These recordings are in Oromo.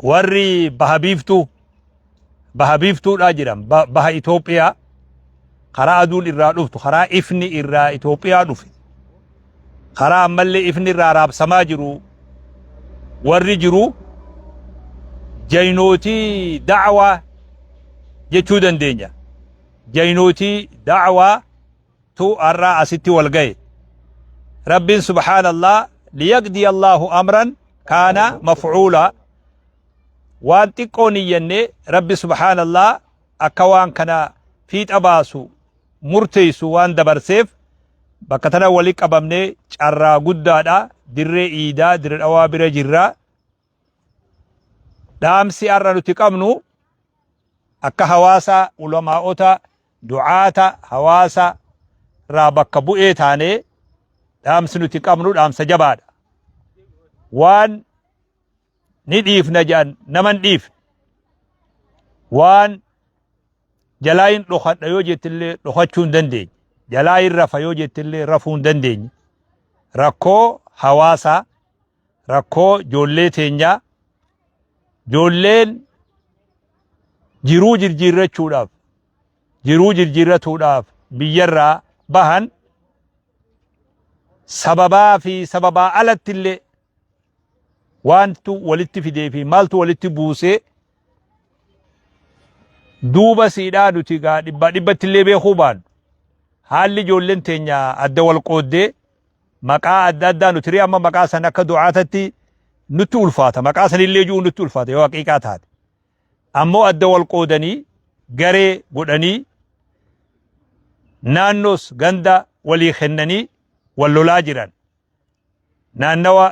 warri baha biiftuu dha jiran baha Itoophiyaa karaa aduun irraa dhuftu karaa ifni irraa Itoophiyaa dhufe karaa ammallee ifni irraa raabsamaa jiru warri jiru jaynootii da'waa jechuu dandeenya jaynootii da'waa tu arraa asitti wal gahe rabbiin subhaanallah liyaqdi Allahu amran kaana maf'uula waan xiqqoon iyyannee rabbi subhaanallah akka waan kana fiixa baasu murteessu waan dabarseef bakka tana wali qabamnee carraa guddaadha dirree iidaa dirree dhawaa bira jirraa dhaamsi arra nuti qabnu akka hawaasa ulamaa'ota du'aata hawaasa raa bakka bu'ee taanee dhaamsi nuti qabnu dhaamsa jabaadha waan ni dhiifna jedhan naman dhiif waan jalaayin dhokadha yoo jettillee dhokachuu hin dandeenye jalaayin rafa yoo jettillee rafuu hin dandeenye rakkoo hawaasaa rakkoo joollee teenyaa joolleen jiruu jirjiirrachuudhaaf biyyarraa bahan sababaa fi sababaa alattillee waantu walitti fidee fi maaltu walitti buusee duuba siidhaa nuti gaa dhibbattillee beekuu baanu haalli ijoolleen teenya adda wal qooddee maqaa adda addaa nuti amma maqaa san akka du'aatatti nutti ulfaata maqaa sanillee ji'uu nutti ulfaata yoo haqiiqaa taate ammoo adda wal qoodanii garee godhanii naannoos ganda walii kennanii wal lolaa jiran naannawa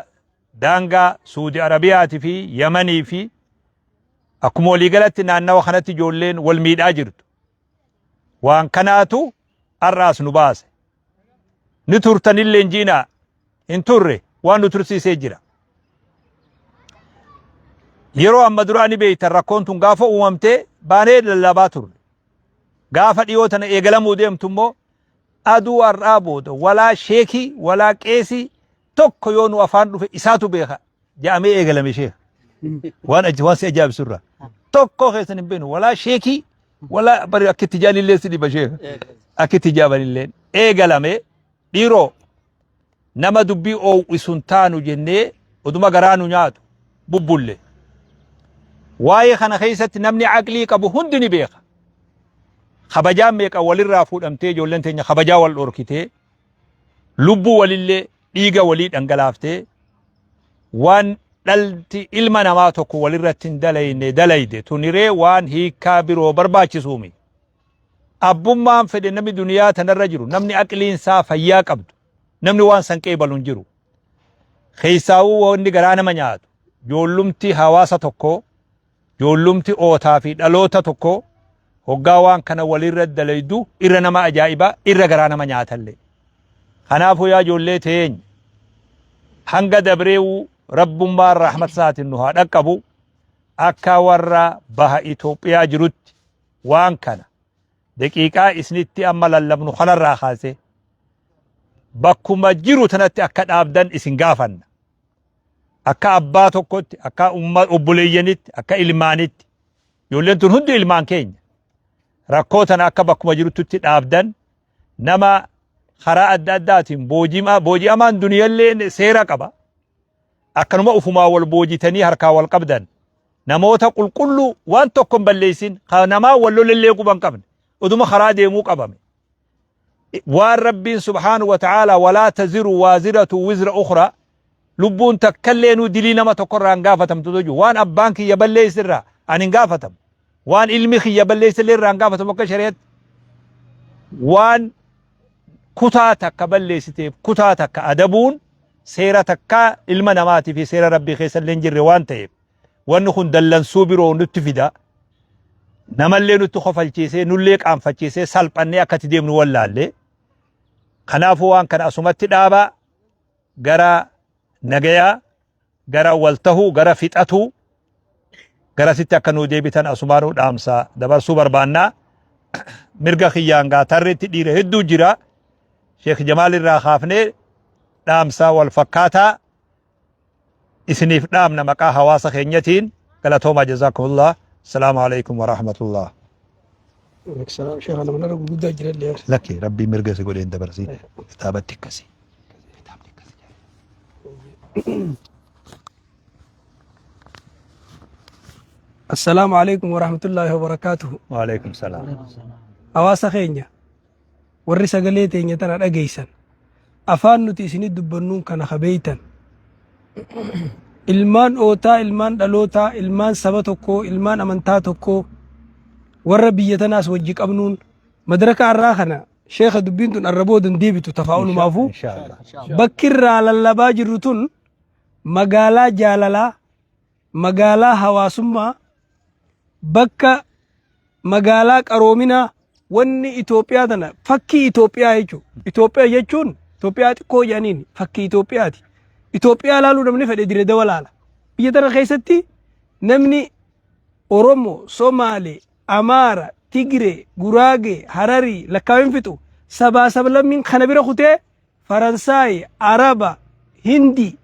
daangaa Suudi Arabiyaati fi Yamanii fi akkuma waliigalatti naannawa kanatti ijoolleen wal miidhaa jirtu waan kanaatu arraas nu baase ni turtanillee jiinaa hin turre waan nu tursiisee jira yeroo amma duraani beeytan rakkoon tun gaafa uumamtee baanee lallabaa turre gaafa dhiyoo tana eegalamuu deemtu immoo aduu har'aa booda walaa sheekii walaa qeesii tokko yoo nu afaan dhufe isaatu beeka jedhamee eegalame sheeka waan si ajaa'ibsurra tokko keessan hin beenu walaa sheekii walaa bari akka itti jaanillee si dhiba sheeka akka itti jaabanillee eegalame dhiiroo nama dubbii oowwisuun taanu jennee oduma garaa nu nyaatu bubbulle waa'ee kana keessatti namni aqlii qabu hundi ni beeka kabajaan meeqa walirraa fuudhamtee ijoolleen teenya kabajaa wal dhorkitee lubbuu walillee dhiiga walii dhangalaaftee waan dhalti ilma namaa tokko walirratti hin dalayde tuniree waan hiikaa biroo barbaachisuumi abbummaan fedhe namni duniyaa tanarra jiru namni aqliinsaa fayyaa qabdu namni waan san qeebalu hin jiru keessaawuu wanni garaa nama nyaatu joollumti hawaasa tokko joollumti ootaa fi dhaloota tokko hoggaa waan kana walirra dalaydu irra nama ajaa'iba irra garaa nama nyaatallee kanaafuu yaa ijoollee teenya hanga dabreewu rabbummaan rahmat isaatiin nu haa dhaqqabu akka warra baha Itoophiyaa jirutti waan kana daqiiqaa isinitti amma lallabnu kanarraa kaase bakkuma jiru tanatti akka dhaabdan isin gaafanna akka abbaa tokkotti akka obboleeyyanitti akka ilmaanitti ijoolleen tun hundi ilmaan keenya rakkoo tana akka bakkuma jirutti dhaabdan nama karaa adda addaatiin booji'amaan duniyallee seera qaba akkanuma ufumaa wal boojitanii harkaa wal qabdan namoota qulqulluu waan tokko hin balleessin namaa wal lolellee quban qabne oduma karaa deemuu qabame waan rabbiin subhaanahu wa ta'aalaa walaa taziru waaziratu wizra ukhraa lubbuun takkallee nu dilii nama tokkorraa hin gaafatamtu toju waan abbaan kiyya balleessirraa ani hin gaafatamu waan ilmi kiyya balleessillee irraa hin gaafatamu akka shari'atti waan kutaa takka balleessiteef kutaa takka adabuun seera takka ilma namaatii fi seera rabbii keessallee hin jirre waan ta'eef wanni kun dallansuu biroo nutti fida namallee nutti kofalchiisee nullee qaanfachiisee salphannee akkatti deemnu wallaallee kanaafuu waan kana asumatti dhaabaa gara nagayaa gara waltahuu gara fixatuu gara sitti akka nuu deebitan asumaanuu dhaamsaa dabarsuu barbaannaa mirga kiyyaan gaatarreetti dhiira hedduu jira Sheekh Jamaal irraa kaafnee dhaamsaa wal fakkaataa isiniif dhaamna maqaa hawaasa keenyatiin قالتهم جزاكم الله. السلام عليكم ورحمة الله. السلام شيخ أنا من أقول قد أجل لي لك ربي مرقس يقول أنت برسي كتابتك كسي. السلام عليكم ورحمة الله وبركاته. وعليكم السلام. أواس خينيا ورث قليتي نتنا رجيسا أفان نتيسني دبنون كان خبيتا ilmaan ootaa ilmaan dhalootaa ilmaan saba tokkoo ilmaan amantaa tokkoo warra biyya tanaas wajji qabnuun madaraka arraa kana sheekha dubbiin tun arraboodan deebitu tafaa'ulumaafu bakkirraa lallabaa jirru tun magaalaa jaalalaa magaalaa hawaasummaa bakka magaalaa qaroominaa wanni Itoophiyaa tana fakkii Itoophiyaa jechuun Itoophiyaa jechuun Itoophiyaa xiqqoo jedhaniin fakkii Itoophiyaati. Itoophiyaa laaluu namni fedhe diree dawaa laala. Biyya tana keessatti namni Oromoo, Somaalee, Amaara, Tigree, Guraagee, Hararii lakkaa'in fixu sabaa sablammiin kana bira kutee Faransaay, Araba, Hindi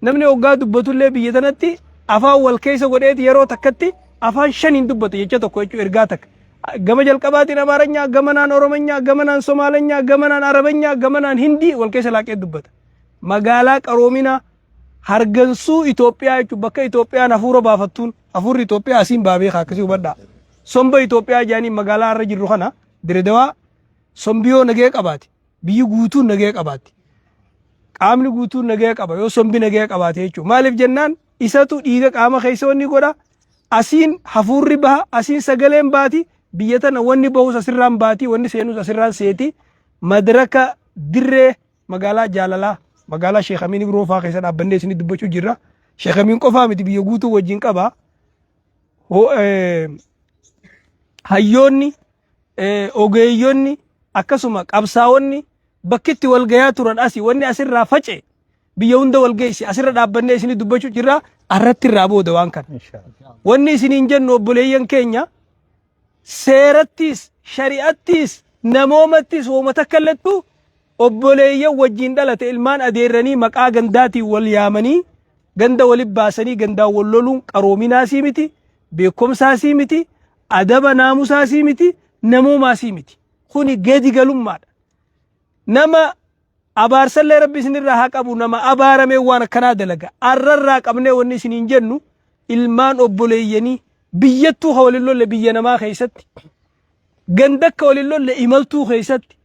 namni hoggaa dubbatullee biyya tanatti afaan wal keessa godheeti yeroo takkatti afaan shaniin dubbatu jecha tokko jechuu ergaa takka. Gama jalqabaatiin Amaaranyaa, gamanaan Oromanyaa, gamanaan Somaalenyaa, gamanaan Arabanyaa, gamanaan Hindii wal keessa laaqee dubbata. Magaalaa qaroominaa hargansuu Itoophiyaa jechuun bakka Itoophiyaan hafuura baafattuun hafuurri Itoophiyaa asiin baabee akkasii hubadhaa. Somba Itoophiyaa jedhanii magaalaa irra jirru kana Diredawaa sombiyoo nagee qabaate biyyi guutuun nagee qabaate qaamni guutuun nagee qaba yoo sombi nagee qabaate jechuudha. Maaliif jennaan isatu dhiiga qaama keessa wanni godha asiin hafuurri baha asiin sagaleen baati biyya tana wanni bahus asirraan baati wanni seenus asirraan seeti madaraka dirree magaalaa jaalalaa magaalaa Sheekh Amin biroo faa keessa dhaabbannee isin dubbachuu jirra. Sheekh Amin qofaa miti biyya guutuu wajjin qaba. Hayyoonni ogeeyyonni akkasuma qabsaa'onni bakkitti wal gayaa turan asii wanni asirraa face biyya hunda wal geessi asirra dhaabbannee isin dubbachuu jirra arratti irraa booda waan kana. Wanni isiniin jennu obboleeyyan keenya seerattis shari'attis namoomattis woomata kallattu obboleeyyan wajjin dhalate ilmaan adeerranii maqaa gandaatiin wal yaamanii ganda walib baasanii gandaa wal loluun qaroominaasii miti beekumsaasii miti adaba naamusaasii miti namoomaasii miti kuni gadi galummaadha. Nama abaarsallee rabbi isinirraa haa qabu nama abaaramee waan akkanaa dalaga arrarraa qabnee wanni isiniin jennu ilmaan obboleeyyanii biyyattuu walin lolle biyya namaa keessatti gandakka walin lolle imaltuu keessatti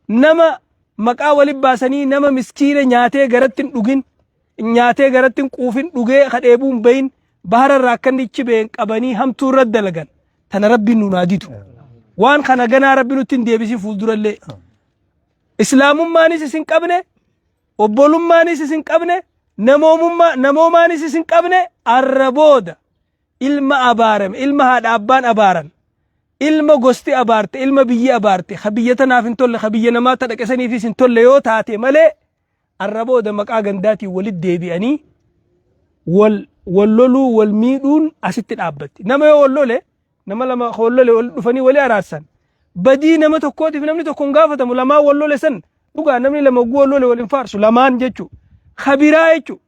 nama maqaa walib baasanii nama miskiina nyaatee garattin dhugin nyaatee garattin quufin dhugee kadheebuun bayin bahararraa akkannichi been qabanii hamtuu irra dalagan tana rabbiin nu naaditu waan kana ganaa rabbi nutti hin deebisi fuuldurallee islaamummaanis isin qabne obbolummaanis isin qabne namoomaanis isin qabne arra booda ilma abaarame ilma haadha abbaan abaaran ilma gosti abaarte ilma biyyi abaarte biyya tanaaf hin tolle biyya namaa dhaqesaniifis hin tolle yoo taate malee arra booda maqaa gandaatiin walit deebi'anii wal loluu wal miidhuun asitti dhaabbatti. Nama yoo wal lole nama lama wal lole wal dhufanii walii araarsan badii nama tokkootiif namni tokko hin gaafatamu lamaa wal lole san dhugaa namni lama wal lole wal hin faarsu lamaan jechuu khabiraa jechuu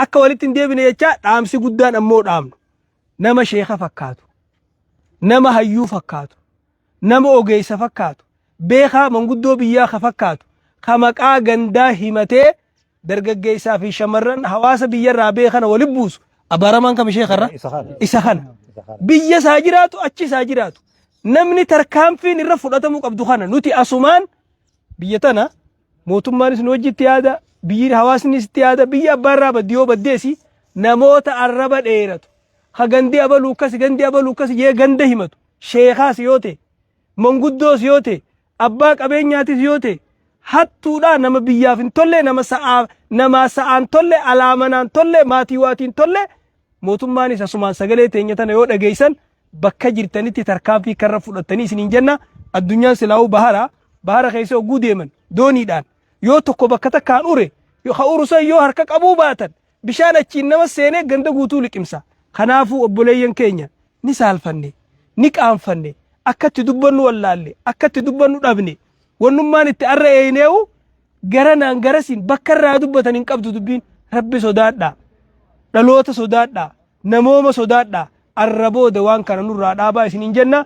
akka walitti hin deebine jechaa dhaamsi guddaan ammoo dhaamnu nama sheekha fakkaatu nama hayyuu fakkaatu nama ogeessa fakkaatu beekaa manguddoo biyyaa ka fakkaatu ka maqaa gandaa himatee dargaggeessaa fi shamarran hawaasa biyyarraa beekana wali buusu abaaramaan kam sheekarra isa kana biyya isaa jiraatu achi isaa jiraatu namni tarkaanfiin irra fudhatamuu qabdu kana nuti asumaan biyya tana mootummaanis nu wajjitti yaada biyyi hawaasnis itti yaada biyya abbaarraa baddiyoo baddeesi namoota arraba dheeratu ha gandi abaluu akkasi jee ganda himatu sheekaas yoo ta'e manguddoos yoo ta'e abbaa qabeenyaatis yoo ta'e hattuudhaa nama biyyaaf hin tolle nama sa'aan tolle alaamanaan tolle maatii waatiin tolle mootummaanis asumaan sagalee teenya tana yoo dhageessan bakka jirtanitti tarkaanfii karra fudhattanii isiniin jenna addunyaan silaa'uu bahara keessa hogguu deeman dooniidhaan yoo tokko bakka takkaan ure urusan yoo harka qabuu baatan bishaan achiin nama seenee ganda guutuu liqimsa. Kanaafuu obboleeyyan keenya ni saalfanne ni qaanfanne akkatti dubbannu wallaalle akkatti dubbannu dhabne wannummaan itti arra eeneewu garanaan garasiin bakka irraa dubbatan hin qabdu dubbiin rabbi sodaadhaa dhaloota sodaadhaa namooma sodaadha arrabooda waan kana nurraa dhaabaa isiniin jenna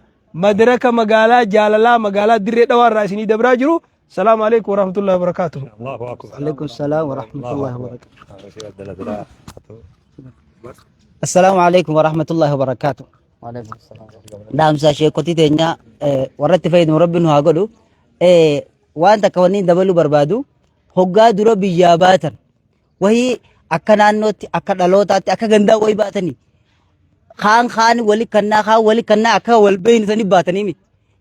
madraka magaalaa jaalalaa magaalaa dirree dhawaarraa isinii dabraa jiru salaamu alaikum warahmatullahi wabarakatuh عليكم السلام ورحمة الله وبركاته السلام عليكم ورحمة الله وبركاته وعليكم السلام نعم ساشي كنتي تنيا ورت فايد مربي هاغدو وانت كونين دبلو بربادو هوغا درو بياباتن وهي أكنانوت أكدالوتات أكغندا وي باتني خان ولي كنا أكا والبين سني باتني مي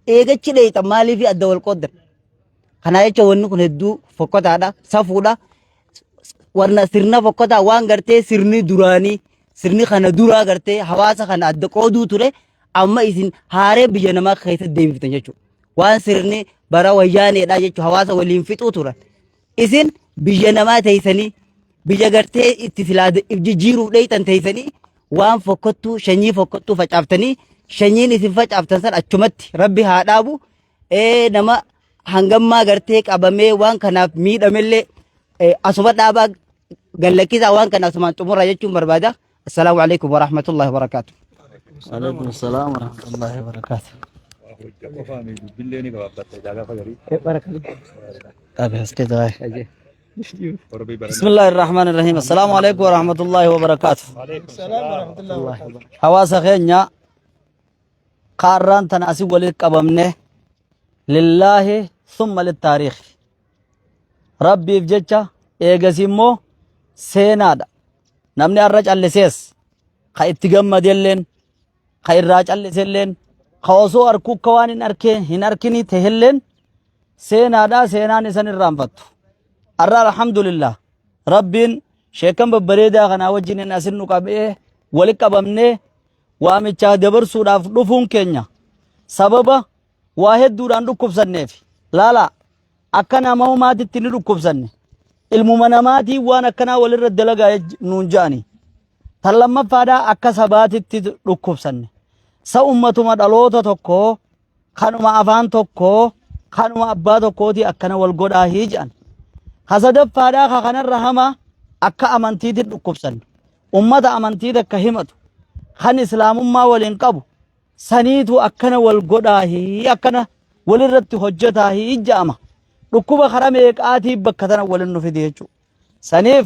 إيجا تشيلي تمالي في الدول قدر kana jecha wanni kun hedduu fokkotaadha safuudha warna sirna fokkotaa waan gartee sirni duraanii sirni kana duraa gartee hawaasa kana adda qooduu ture amma isin haaree biyya namaa keessa deemiftan jechuudha waan sirni bara wayyaaneedha jechuudha hawaasa waliin fixuu turan isin biyya namaa teessanii biyya gartee itti silaa jijjiiruuf dheeytan teessanii waan fokkottuu shanyii fokkottuu facaaftanii shanyiin isin facaaftan san achumatti rabbi haa dhaabu nama hangammaa gartee qabamee waan kanaaf miidhamellee asuma dhaabaa gallakkisaa waan kana asumaan xumura jechuun barbaada. Assalaamu alaikum wa rahmatullahi wa barakatuh. وعليكم السلام ورحمة الله وبركاته. بسم الله الرحمن الرحيم. السلام عليكم ورحمة الله وبركاته. السلام ورحمة الله وبركاته حواس خينيا قاران تناسي ولد قبمنه لله ثم للتاريخ ربي بججة إيغسيمو سينادا نمني الرجع اللسيس خا اتقام ديالين خا الراجع اللسيلين خوصو أركو كوانين هن أركيني تهلين سينادا سيناني سن الرامفتو الرا الحمد لله ربين شيكم ببريدا غنا وجين الناس النقابئه ولك بمنه وامچا دبر سوداف دفون كينيا سببا واحد دوران dhukkubsanneef laala akkana mahumaatitti ni dhukkubsanne ilmuma namaatii waan akkanaa walirra dalagaa nuun ja'ani tan lammaffaadhaa akka sabaatitti dhukkubsanne sa ummatuma dhaloota tokko kanuma afaan tokko kanuma abbaa tokkooti akkana wal godhaahii jedhan hasadaffaadhaa ka kanarra hama akka amantiitti dhukkubsanne ummata amantii takka himatu kan islaamummaa waliin qabu saniitu akkana wal godhaahii akkana walirratti hojjetaahii ja'ama dhukkuba karaa meeqaatii bakka tana walin nu fide jechuudha saniif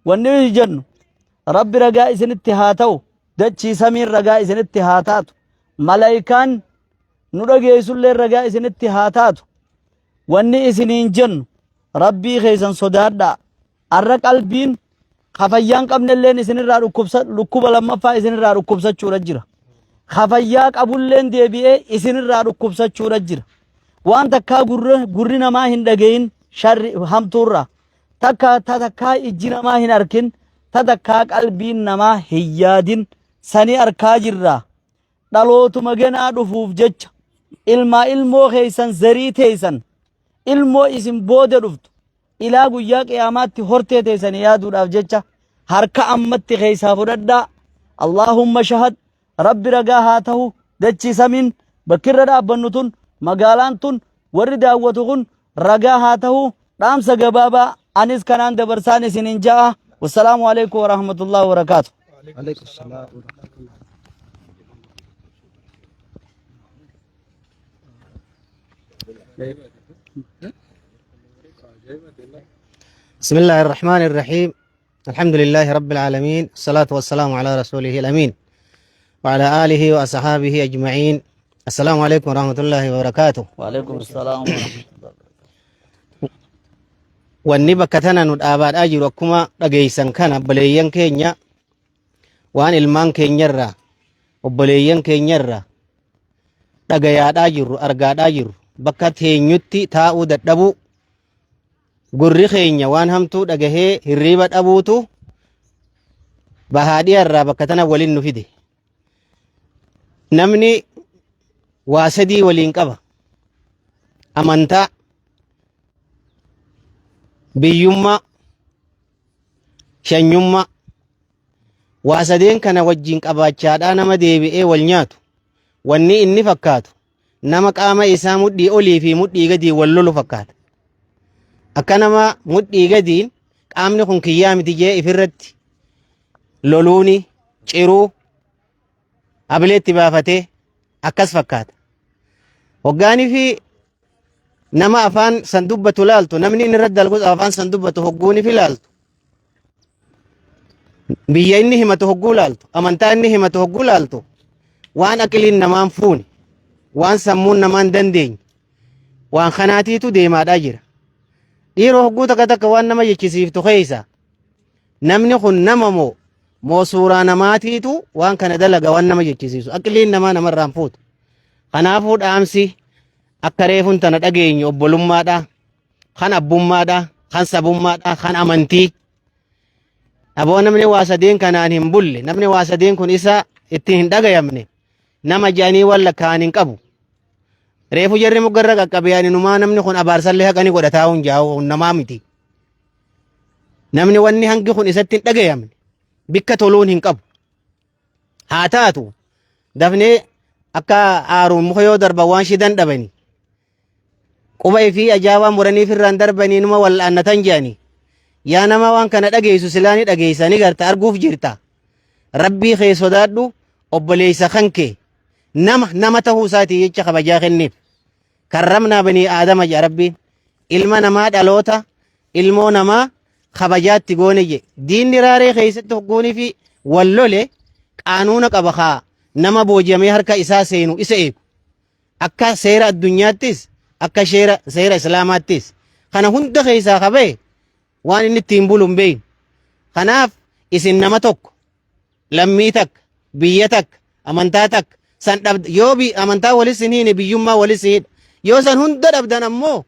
wanni jennu rabbi ragaa isinitti haa ta'u dachii samiin ragaa isinitti haa taatu malaayikaan nu dhageessullee ragaa isinitti haa taatu wanni isiniin jennu rabbii keessan sodaadhaa arra qalbiin kafayyaan qabnelleen isinirraa dhukkuba lammaffaa isinirraa dhukkubsachuudha jira kafayyaa qabulleen deebi'ee isinirraa dhukkubsachuudha jira waan takkaa gurri namaa hin dhagayin sharri hamtuurraa takkaa ijji namaa hin arkin takkaa qalbiin namaa hin yaadin sanii arkaa jirraa dhalootuma ganaa dhufuuf jecha ilmoo keeysan zarii teeysan ilmoo isin booda dhuftu ilaa guyyaa qiyaamaatti hortee teeysan yaaduudhaaf jecha harka ammatti keeysaa fudhadhaa Allahumma shahad rabbi ragaa haa ta'u dachii samiin bakkirra dhaabbannu tun magaalaan tun warri daawwatu kun ragaa haa ta'u dhaamsa gabaabaa anis kanaan dabarsaan isiniin ja'a wassalaamu alaikum warahmatullahi wabarakaatu. عليكم السلام ورحمة الله بسم الله الرحمن الرحيم الحمد لله رب العالمين الصلاة والسلام على رسوله الأمين وعلى آله وأصحابه أجمعين السلام عليكم ورحمة الله وبركاته وعليكم السلام ورحمة الله. wanni bakka tana nu dhaabaadhaa jiru akkuma dhageeysan kana obboleeyyan keenya waan ilmaan keenyarraa obboleeyyan keenyarraa dhagayaadhaa jirru argaadhaa jirru bakka teenyutti taa'uu dadhabuu gurri keenya waan hamtuu dhagahee hirriiba dhabuutu bahaadhiyarraa bakka tana waliin nu fide namni waa sadii waliin qaba amantaa biyyummaa shanyummaa waa sadeen kana wajjin qabaachaadhaa nama deebi'ee wal nyaatu wanni inni fakkaatu nama qaama isaa mudhii olii fi mudhii gadii wal lolu fakkaata akka nama mudhii gadiin qaamni kun kiyyaa miti jee ifirratti loluuni ciruu abileetti baafatee akkas fakkaata. Hoggaanii fi nama afaan san dubbatu laaltu namni inni irratti dalgus afaan san dubbatu hogguunii fi laaltu. Biyya inni himatu hogguu laaltu amantaa inni himatu hogguu laaltu waan aqiliin namaan fuune waan sammuun namaan dandeenye waan kanaatiitu deemaadhaa jira. Dhiiroo hogguu takka takka waan nama jechisiiftu keessa namni kun nama moo suuraa namaatiitu waan kana dalaga waan nama jechisiisu aqiliin namaa namarraan fuutu. Kanaafuu dhaamsi akka reefuun tana dhageenyu obbolummaadha, kan abbummaadha, kan sabummaadha, kan amantii. Aboo namni waa sadeen kanaan hin bulle namni waa sadeen kun isa itti hin dhagayamne nama jaanii walla kaan hin qabu. Reefu jarri muggarra qaqqabiyaan numaa namni kun abaarsallee haqanii godhataa hunjaa'u namaa miti. Namni wanni hangi kun isatti hin dhagayamne bikka toluun hin qabu. Haa taatu dafnee akka aaruun muka yoo darba waan shidan dhabani. Quba fi ajaa'ibaa muraniif irraan darbanii numa wal'aannatan jedhanii. Yaa nama waan kana dhageessu silaanii dhageessanii garta arguuf jirta. Rabbii kee sodaadhu obboleessa kan kee nama ta'uu isaatii jecha kabajaa kenneef. Karramnaa banii aadama jedha rabbiin. Ilma namaa dhaloota ilmoo namaa kabajaatti goone je. Diinni raaree keessatti hogguunii fi wallole qaanuuna qaba haa nama booji'amee harka isaa seenu isa eegu. Akka seera addunyaattis akka seera islaamaattis. Kana hunda keessaa qabee waan inni ittiin bulu hin beeknu. Kanaaf isin nama tokko lammii takka biyya takka amantaa takka san dhabda yoo amantaa walis hin hiine biyyummaa walis hidha. Yoo san hunda dhabdan ammoo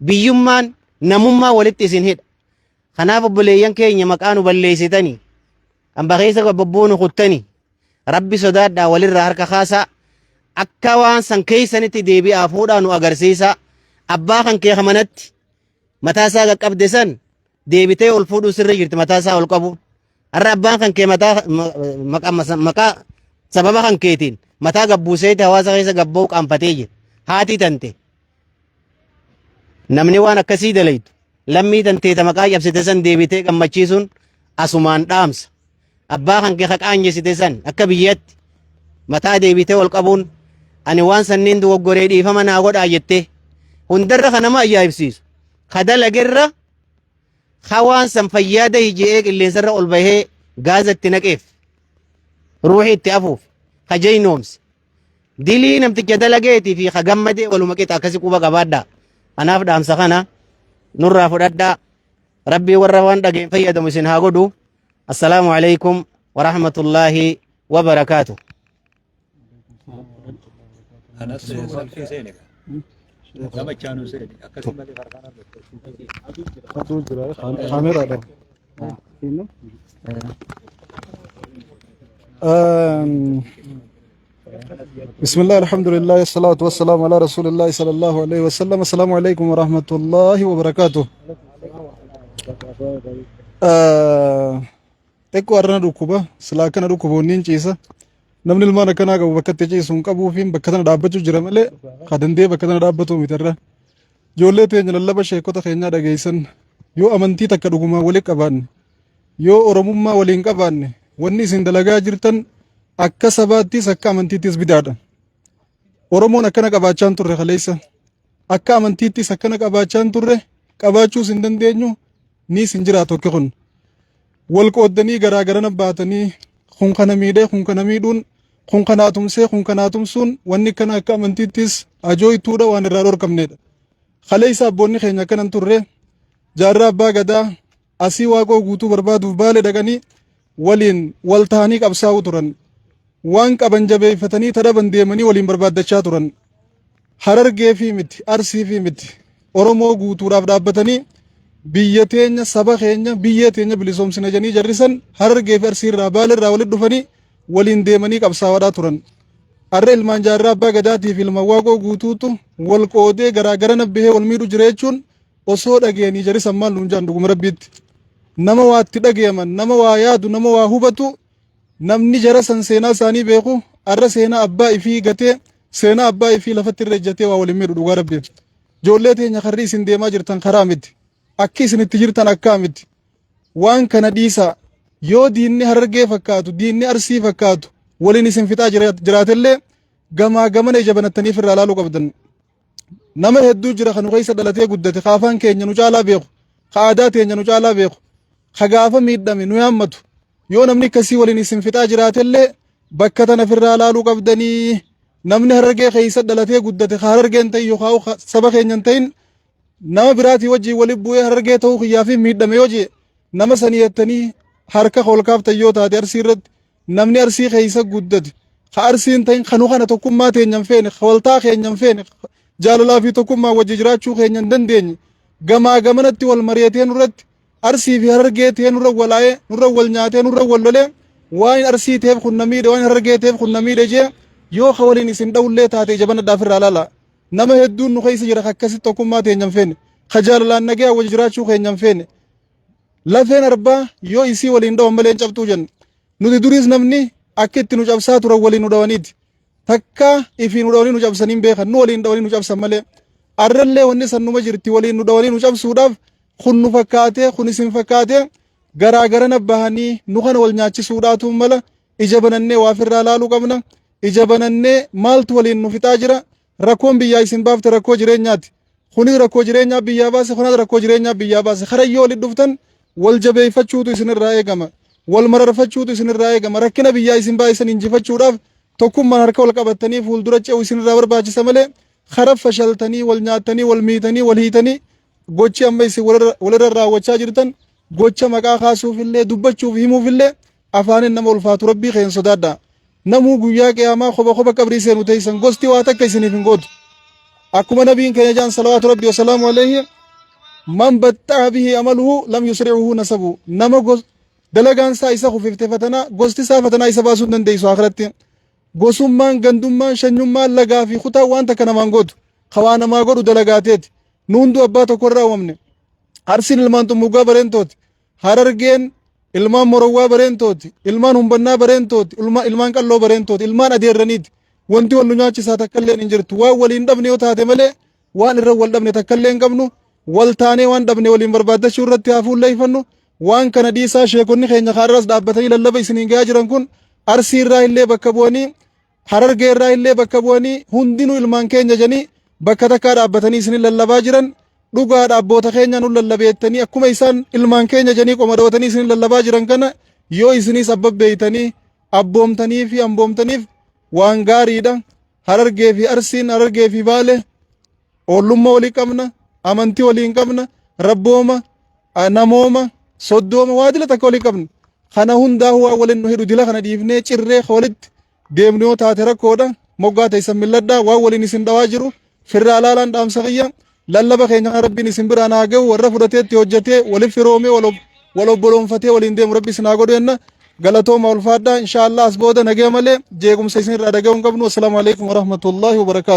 biyyummaan namummaa walitti isin hidha. Kanaaf obboleeyyan keenya maqaa nu balleessitanii hamba keessa bobboonu kuttanii rabbi sodaadhaa walirraa harka kaasaa akka waan san keessanitti deebi'aa fuudhaa nu agarsiisa. Abbaa kan kee manatti mataa isaa qaqqabde san deebitee ol fuudhuu sirra jirti mataa isaa ol qabu. Har'a abbaan kan kee maqaa sababa kan keetiin mataa gabbuuseeti hawaasa keessa gabboo qaanfatee jira. Haati tante namni waan akkasii dalaytu lammii tanteeta maqaa cabsite san deebitee gammachiisuun asumaan dhaamsa. Abbaa kan kee haqaanjessite san akka biyyatti mataa deebitee ol qabuun ani waan sanniin dogoggoree dhiifama naa godhaa jettee hundarra kan nama ajaa'ibsiisu. Kadalagerra hawaan san fayyaada hiji'ee qilleensarra ol bahee gaaza itti naqeef ruuxii itti afuuf kajaynoomsi. Dilii namticha dalageetii fi kagammadee waluma qixa akkasi quba qabaadhaa. Kanaaf dhaamsa kana nurraa fudhadhaa. Rabbii warra waan dhageen fayyadamu isin haa godhu. Assalaamu alaikum wa rahmatullaahi wa barakaatuh. بسم الله الحمد لله الصلاة والسلام على رسول الله صلى الله عليه وسلم. السلام عليكم ورحمة الله وبركاته. تكو أرنا ركوبة سلاكنا ركوبة نينجيسا نمن المانا كنا قبو بكت تجيسون قبو فين بكتنا دابتو جرمالي خادن دي بكتنا دابتو مترى جولة تيجن الله بشيكو تخينا دقيسن يو أمنتي تكدوكما وليك أبان يو أرموما ولينك أبان وني سندلقا جرتن akka sabaattis akka amantiittis bidaadha. Oromoon akkana qabaachaan turre kaleessa. Akka amantiittis akkana qabaachaan turre qabaachuus hin dandeenyu ni sin jiraatu akka kun. Wal qooddanii garaagarana baatanii kun kana miidhee kun kana miidhuun kun kanaa tumsee kun kanaa tumsuun wanni kana akka amantiittis ajooytuudha waan irraa dhorkamnedha. Kaleessa abboonni keenya akkanan turre jaarraa abbaa gadaa asii waaqoo guutuu barbaaduuf baale dhaqanii waliin wal ta'anii qabsaa'uu turan. Waan qaban jabeeffatanii tadhaban deemanii waliin barbaaddachaa turan. Harargee fi miti Arsii fi miti Oromoo guutuudhaaf dhaabbatanii biyya teenya saba keenya biyya teenya bilisoomsina jedhanii jarrisan Harargee fi Arsii irraa Baale irraa walitti dhufanii waliin deemanii qabsaa'aa turan. Har'a ilmaan jaarraa abbaa gadaatii fi ilma waaqoo guutuutu wal qoodee garaagara nabbihee wal miidhu jira jechuun osoo dhageenii jarrisan maal nuun jaan dhuguma rabbiitti. Nama waa itti dhagayaman nama waa yaadu nama waa hubatu namni jara san seenaa isaanii beeku arra seenaa abbaa ifii gatee seenaa abbaa ifii lafatti irra ejjatee waa waliin miidhu dhugaa rabbiin. Ijoollee teenya karri isin deemaa jirtan karaa miti. Akki isin itti jirtan akkaa miti. Waan kana dhiisaa yoo diinni Harargee fakkaatu diinni Arsii fakkaatu waliin isin fixaa jiraatellee gamaa gamana ija banattanii irraa ilaaluu qabdan. Nama hedduu jira kan keessa dhalatee guddate afaan keenya nu caalaa beeku aadaa teenya nu caalaa beeku gaafa miidhame nu yaammatu yoo namni akkasii waliin isin fixaa jiraatellee bakka tana irraa ilaaluu qabdanii. Namni Harargee keessa dhalatee guddate Harargeen ta'e yookaan saba keenyan ta'in nama biraatii wajjin waliin bu'ee Harargee ta'uu kiyyaa fi miidhame yoo jee nama sanii jettanii harka holkaaftan yoo taate Arsii irratti namni Arsii keessa guddate Arsiin ta'in kanuu kana tokkummaa teenyan feene waltaa keenyan feene jaalalaa fi tokkummaa wajji jiraachuu keenyan dandeenye gamaa gamanatti wal mari'atee nurratti Arsii fi Harargee ta'e nurra walaa'ee nurra wal nyaatee nurra wal lolee waan Arsii ta'eef kun namiidhe waan Harargee ta'eef kun namiidhe jee yoo waliin isin dhawullee taate jabana dhaafirraa laala. Nama hedduun nu keessa jira akkasitti tokkummaa teenyan feene jaalalaa nagaa wajji jiraachuu keenyan feene lafeen arbaa yoo isii waliin dhawan malee hin cabxuu jenna. Nuti duris namni akka itti nu cabsaa turan waliin nu dhawaniiti. Takka ifii nu dhawanii nu cabsaniin beekan nu waliin dhawanii nu cabsan malee. Arrallee wanni sannuma jirti waliin nu dhawanii nu cabsuudhaaf kun nu fakkaatee kun isin fakkaatee garaagarana bahanii nu kana wal nyaachisuudhaatu mala ija banannee waafirraa laaluu qabna. Ija banannee maaltu waliin nu fixaa jira rakkoon biyyaa isin baafte rakkoo jireenyaati. Kunis rakkoo jireenyaa biyyaa baase kunis rakkoo jireenyaa biyyaa baase karayyoo waliin dhuftan wal jabeeffachuutu isinirraa eegama. Wal mararfachuutu isinirraa eegama. Rakkina biyyaa isin baay'isan injifachuudhaaf tokkummaan harka wal qabattanii fuuldura ce'u isinirraa barbaachisa malee karaa fashaltanii wal nyaatanii wal miitanii wal hiitanii gochi amma isin walirra raawwachaa jirtan gocha maqaa kaasuufillee dubbachuuf himuufillee afaanin nama ulfaatu rabbii keen sodaadha. Namuu guyyaa qiyaamaa kopha qabrii seenu teessan gosti waa takka isiniif hin gootu. Akkuma nabiin keenya jaan salawaatu rabbi wasalaamu alayhi man baxxaa bihi amaluhu lam yusri'uhu nasabu nama dalagaan isaa isa kufifte fatanaa gosti isaa fatanaa isa baasuu hin dandeessu akhiratti. Gosummaan gandummaan shanyummaan lagaa fi kutaa waan takka namaan gootu kawaa namaa godhu dalagaateeti. Nu hunduu abbaa tokkorraa uumamne. Arsiin ilmaan xummugaa bareentooti. Harargeen ilmaan morowwaa bareentooti. Ilmaan humbannaa bareentooti. Ilmaan qalloo bareentooti. Ilmaan adeerraniiti. Wanti wal nu nyaachisaa takkallee hin jirtu. Waan waliin dhabne yoo taate malee waan irra wal dhabne takkallee hin qabnu. Wal taanee waan dhabne waliin barbaaddachuu irratti hafuullee ifannu. Waan kana dhiisaa sheekonni keenya kaarras dhaabbatanii lallaba isiniin gahaa jiran kun Arsii irraa illee bakka bu'anii Harargee irraa illee bakka bu'anii hundinuu ilmaan keenya janii bakka takkaa dhaabbatanii isiniin lallabaa jiran dhugaadha abboota keenya nu lallabeettanii akkuma isaan ilmaan keenya janii qomadootanii isiniin lallabaa jiran kana yoo isinis abbabbeeytanii abboomtanii fi amboomtaniif waan gaariidha. Harargee fi Arsiin Harargee fi Baale oollummaa walii qabna amantii waliin qabna rabbooma namooma soddooma waa dila takka walii qabna. Kana hundaa waa waliin nu hidhu dila kana dhiifnee cirree walitti deemnu yoo taate rakkoodha. Moggaa teessan milladhaa waan waliin isin dhawaa jiru firraa laalaan dhaamsa kiyya lallaba keenya kan rabbiin isin biraan haa ga'u warra fudhateetti hojjetee waliif firoomee wal obboloonfatee waliin deemu rabbi isin haa godhu jenna. Galatooma ulfaadhaa inshaallah as booda nagee malee jeequmsa isin irraa dhaga'uu hin qabnu. Assalaamu alaikum warahmatullaahi wabarakaatu.